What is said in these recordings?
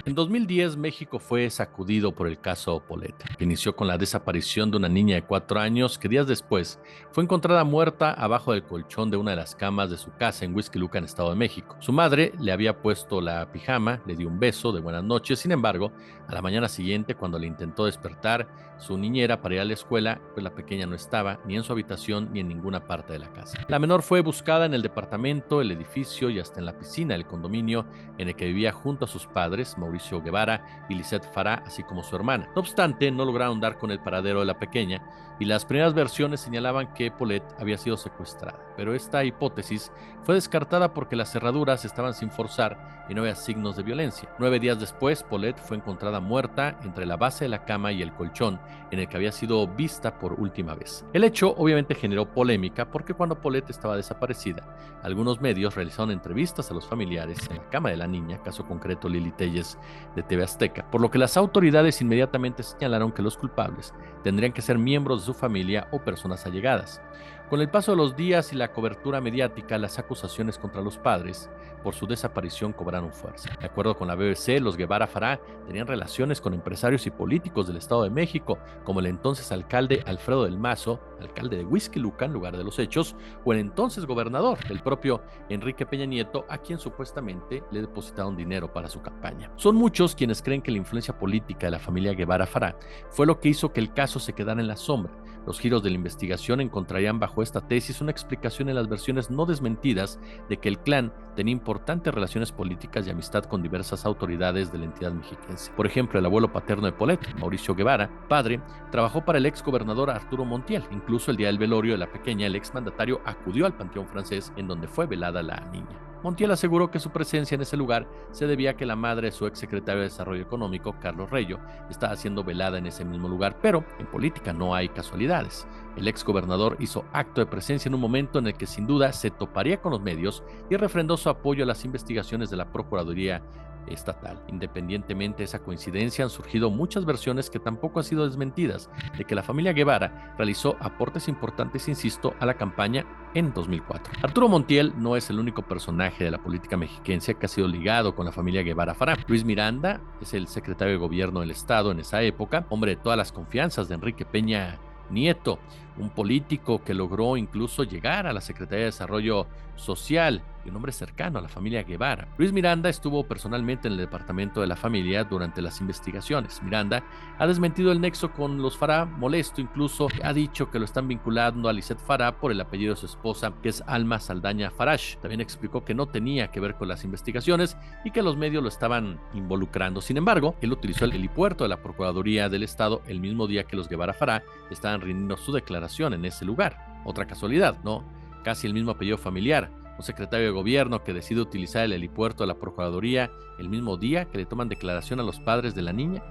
En 2010, México fue sacudido por el caso Polet, que inició con la desaparición de una niña de 4 años que días después fue encontrada muerta abajo del colchón de una de las camas de su casa en Huixquilucan, Estado de México. Su madre le había puesto la pijama, le dio un beso de buenas noches. Sin embargo, a la mañana siguiente, cuando le intentó despertar su niñera para ir a la escuela, pues la pequeña no estaba ni en su habitación ni en ninguna parte de la casa. La menor fue buscada en el departamento, el edificio y hasta en la piscina del condominio en el que vivía junto a sus padres, Mauricio Guevara y Lisette Farah, así como su hermana. No obstante, no lograron dar con el paradero de la pequeña y las primeras versiones señalaban que Paulette había sido secuestrada, pero esta hipótesis fue descartada porque las cerraduras estaban sin forzar y no había signos de violencia. 9 días después, Paulette fue encontrada muerta entre la base de la cama y el colchón en el que había sido vista por última vez. El hecho obviamente generó polémica porque cuando Paulette estaba desaparecida, algunos medios realizaron entrevistas a los familiares en la cama de la niña, caso concreto Lili Telles de TV Azteca, por lo que las autoridades inmediatamente señalaron que los culpables tendrían que ser miembros de su familia o personas allegadas. Con el paso de los días y la cobertura mediática, las acusaciones contra los padres por su desaparición cobraron fuerza. De acuerdo con la BBC, los Guevara Farah tenían relaciones con empresarios y políticos del Estado de México, como el entonces alcalde Alfredo del Mazo, alcalde de Huixquilucan, lugar de los hechos, o el entonces gobernador, el propio Enrique Peña Nieto, a quien supuestamente le depositaron dinero para su campaña. Son muchos quienes creen que la influencia política de la familia Guevara Farah fue lo que hizo que el caso se quedara en la sombra. Los giros de la investigación encontrarían bajo esta tesis una explicación en las versiones no desmentidas de que el clan tenía importantes relaciones políticas y amistad con diversas autoridades de la entidad mexiquense. Por ejemplo, el abuelo paterno de Paulette, Mauricio Guevara, padre, trabajó para el ex gobernador Arturo Montiel. Incluso el día del velorio de la pequeña, el ex mandatario acudió al Panteón Francés en donde fue velada la niña. Montiel aseguró que su presencia en ese lugar se debía a que la madre de su ex secretario de Desarrollo Económico, Carlos Reyo, estaba siendo velada en ese mismo lugar, pero en política no hay casualidades. El ex gobernador hizo acto de presencia en un momento en el que sin duda se toparía con los medios y refrendó su apoyo a las investigaciones de la Procuraduría estatal. Independientemente de esa coincidencia, han surgido muchas versiones que tampoco han sido desmentidas de que la familia Guevara realizó aportes importantes, insisto, a la campaña en 2004. Arturo Montiel no es el único personaje de la política mexiquense que ha sido ligado con la familia Guevara Farah. Luis Miranda es el secretario de gobierno del estado en esa época, hombre de todas las confianzas de Enrique Peña Nieto, un político que logró incluso llegar a la Secretaría de Desarrollo Social y un hombre cercano a la familia Guevara. Luis Miranda estuvo personalmente en el departamento de la familia durante las investigaciones. Miranda ha desmentido el nexo con los Farah, molesto incluso, ha dicho que lo están vinculando a Lisette Farah por el apellido de su esposa, que es Alma Saldaña Farash. También explicó que no tenía que ver con las investigaciones y que los medios lo estaban involucrando. Sin embargo, él utilizó el helipuerto de la Procuraduría del Estado el mismo día que los Guevara Farah estaban rindiendo su declaración en ese lugar. Otra casualidad, ¿no? Casi el mismo apellido familiar. Un secretario de gobierno que decide utilizar el helipuerto de la Procuraduría el mismo día que le toman declaración a los padres de la niña.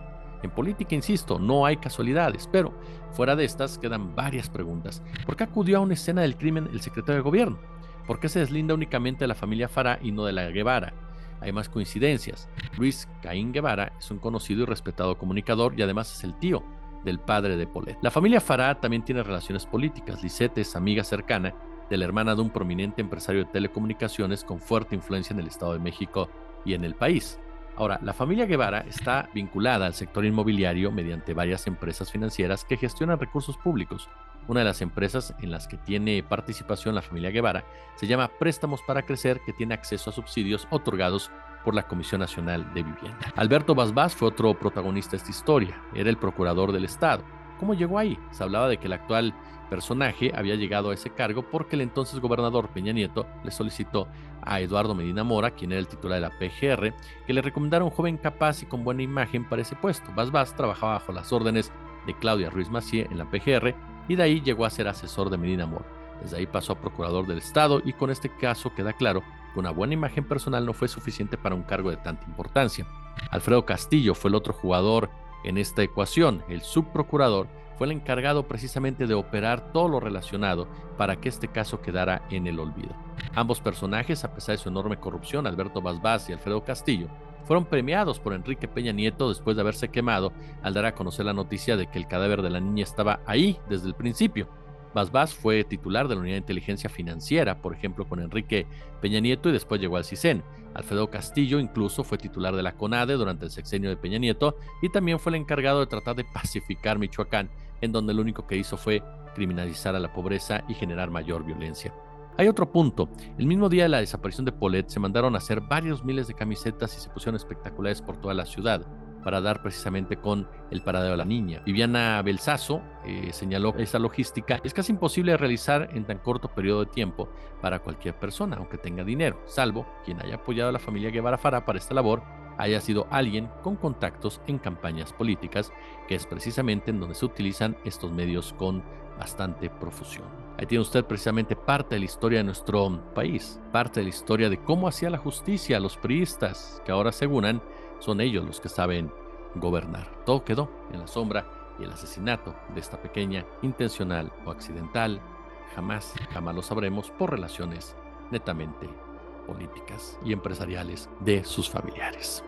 En política, insisto, no hay casualidades, pero fuera de estas quedan varias preguntas. ¿Por qué acudió a una escena del crimen el secretario de gobierno? ¿Por qué se deslinda únicamente de la familia Farah y no de la Guevara? Hay más coincidencias. Luis Caín Guevara es un conocido y respetado comunicador y además es el tío del padre de Paulette. La familia Farah también tiene relaciones políticas. Lisette es amiga cercana de la hermana de un prominente empresario de telecomunicaciones con fuerte influencia en el Estado de México y en el país. Ahora, la familia Guevara está vinculada al sector inmobiliario mediante varias empresas financieras que gestionan recursos públicos. Una de las empresas en las que tiene participación la familia Guevara se llama Préstamos para Crecer, que tiene acceso a subsidios otorgados por la Comisión Nacional de Vivienda. Alberto Basbás fue otro protagonista de esta historia. Era el procurador del Estado. ¿Cómo llegó ahí? Se hablaba de que el actual personaje había llegado a ese cargo porque el entonces gobernador Peña Nieto le solicitó a Eduardo Medina Mora, quien era el titular de la PGR, que le recomendara un joven capaz y con buena imagen para ese puesto. Basbás trabajaba bajo las órdenes de Claudia Ruiz Massieu en la PGR y de ahí llegó a ser asesor de Medina Mora. Desde ahí pasó a procurador del Estado y con este caso queda claro que una buena imagen personal no fue suficiente para un cargo de tanta importancia. Alfredo Castillo fue el otro jugador en esta ecuación. El subprocurador fue el encargado precisamente de operar todo lo relacionado para que este caso quedara en el olvido. Ambos personajes, a pesar de su enorme corrupción, Alberto Basbás y Alfredo Castillo, fueron premiados por Enrique Peña Nieto después de haberse quemado al dar a conocer la noticia de que el cadáver de la niña estaba ahí desde el principio. Bas fue titular de la Unidad de Inteligencia Financiera, por ejemplo, con Enrique Peña Nieto, y después llegó al CISEN. Alfredo Castillo incluso fue titular de la CONADE durante el sexenio de Peña Nieto y también fue el encargado de tratar de pacificar Michoacán, en donde lo único que hizo fue criminalizar a la pobreza y generar mayor violencia. Hay otro punto. El mismo día de la desaparición de Paulette se mandaron a hacer varios miles de camisetas y se pusieron espectaculares por toda la ciudad para dar precisamente con el paradero de la niña. Viviana Belsazo señaló esta logística es casi imposible de realizar en tan corto periodo de tiempo para cualquier persona, aunque tenga dinero, salvo quien haya apoyado a la familia Guevara Farah para esta labor haya sido alguien con contactos en campañas políticas, que es precisamente en donde se utilizan estos medios con bastante profusión. Ahí tiene usted precisamente parte de la historia de nuestro país, parte de la historia de cómo hacía la justicia a los priistas, que ahora aseguran son ellos los que saben gobernar. Todo quedó en la sombra y el asesinato de esta pequeña, intencional o accidental, jamás lo sabremos por relaciones netamente políticas y empresariales de sus familiares.